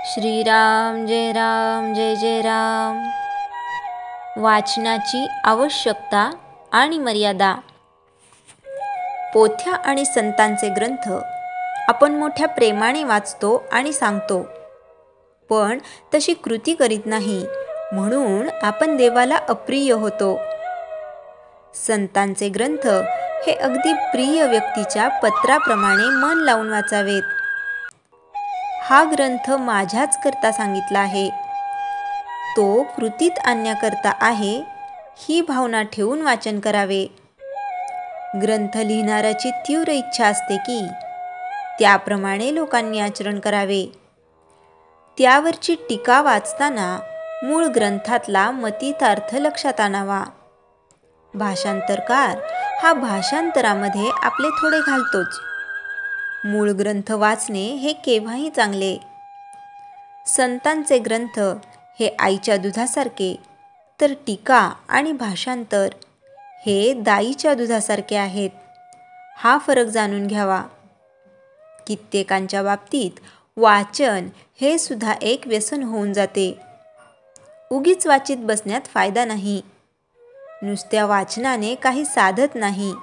श्रीराम जय जय राम। वाचनाची आवश्यकता आणि मर्यादा। पोथ्या आणि संतांचे ग्रंथ आपण मोठ्या प्रेमाने वाचतो आणि सांगतो, पण तशी कृती करीत नाही, म्हणून आपण देवाला अप्रिय होतो। संतांचे ग्रंथ हे अगदी प्रिय व्यक्तीच्या पत्राप्रमाणे मन लावून वाचावेत। हा ग्रंथ माझ्याच करता सांगितला आहे, तो कृतीत आणण्याकरता आहे, ही भावना ठेवून वाचन करावे। ग्रंथ लिहिणाऱ्याची तीव्र इच्छा असते की त्याप्रमाणे लोकांनी आचरण करावे। त्यावरची टीका वाचताना मूळ ग्रंथातला मतितार्थ लक्षात आणावा। भाषांतरकार हा भाषांतरामध्ये आपले थोडे घालतोच। मूळ ग्रंथ वाचणे हे केव्हाही चांगले। संतांचे ग्रंथ हे आईच्या दुधासारखे, तर टीका आणि भाषांतर हे दाईच्या दुधासारखे आहेत। हा फरक जाणून घ्यावा। कित्येकांच्या बाबतीत वाचन हे सुद्धा एक व्यसन होऊन जाते। उगीच वाचित बसण्यात फायदा नाही। नुसत्या वाचनाने काही साधत नाही।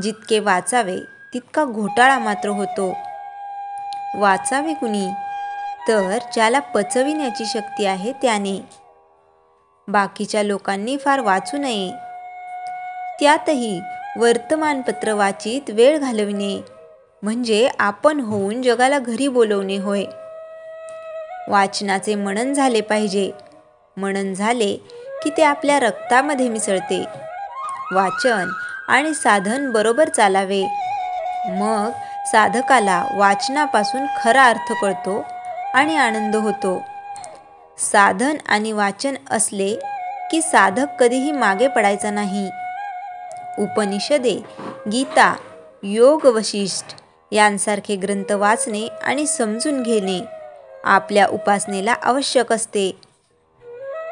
जितके वाचावे तितका घोटाळा मात्र होतो। वाचावे कुणी, तर ज्याला पचविण्याची शक्ती आहे त्याने। बाकीच्या लोकांनी फार वाचू नये। त्यातही वर्तमानपत्र वाचित वेळ घालविणे म्हणजे आपण होऊन जगाला घरी बोलवणे होय। वाचनाचे मनन झाले पाहिजे। मनन झाले की ते आपल्या रक्तामध्ये मिसळते। वाचन आणि साधन बरोबर चालावे, मग साधकाला वाचनापासून खरा अर्थ कळतो आणि आनंद होतो। साधन आणि वाचन असले की साधक कधीही मागे पडायचा नाही। उपनिषदे, गीता, योग वशिष्ठ यांसारखे ग्रंथ वाचणे आणि समजून घेणे आपल्या उपासनेला आवश्यक असते।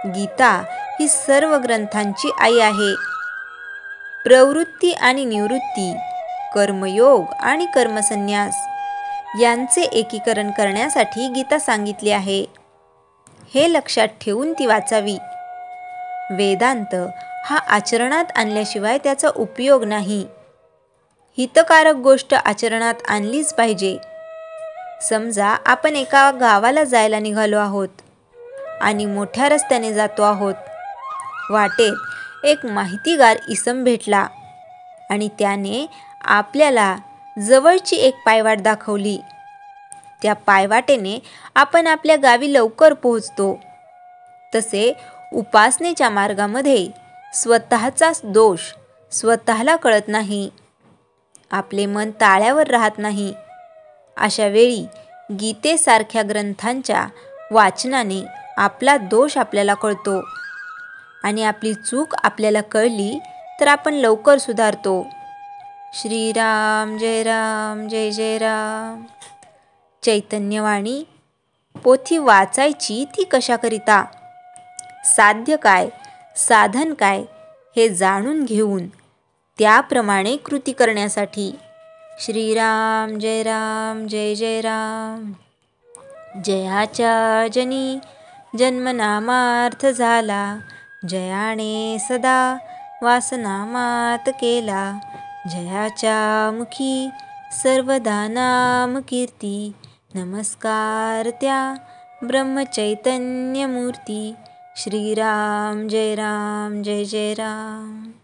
गीता ही सर्व ग्रंथांची आई आहे। प्रवृत्ती आणि निवृत्ती, कर्मयोग आणि कर्मसन्यास यांचे एकीकरण करण्यासाठी गीता सांगितली आहे। हे लक्षात ठेवून ती वाचावी। वेदांत हा आचरणात आणल्याशिवाय त्याचा उपयोग नाही। हितकारक गोष्ट आचरणात आणलीच पाहिजे। समजा आपण एका गावाला जायला निघालो आहोत आणि मोठ्या रस्त्याने जातो आहोत। वाटेत एक माहितीगार इसम भेटला आणि त्याने आपल्याला जवळची एक पायवाट दाखवली। त्या पायवाटेने आपण आपल्या गावी लवकर पोहोचतो। तसे उपासनेच्या मार्गामध्ये स्वतःचाच दोष स्वतःला कळत नाही। आपले मन ताळ्यावर राहत नाही। अशा वेळी गीतेसारख्या ग्रंथांच्या वाचनाने आपला दोष आपल्याला कळतो आणि आपली चूक आपल्याला कळली तर आपण लवकर सुधारतो। श्रीराम जय जय राम। चैतन्यवाणी। पोथी वाचायची ती कशाकरिता, साध्य काय, साधन काय हे जाणून घेऊन त्याप्रमाणे कृती करण्यासाठी। श्रीराम जय जय राम। जयाच्या जनी जन्मनामार्थ झाला, जयाने सदा वासनामात केला। जयाच्या मुखी सर्वदा नाम कीर्ती, नमस्कार त्या ब्रह्मचैतन्य मूर्ती। श्रीराम जय जय राम।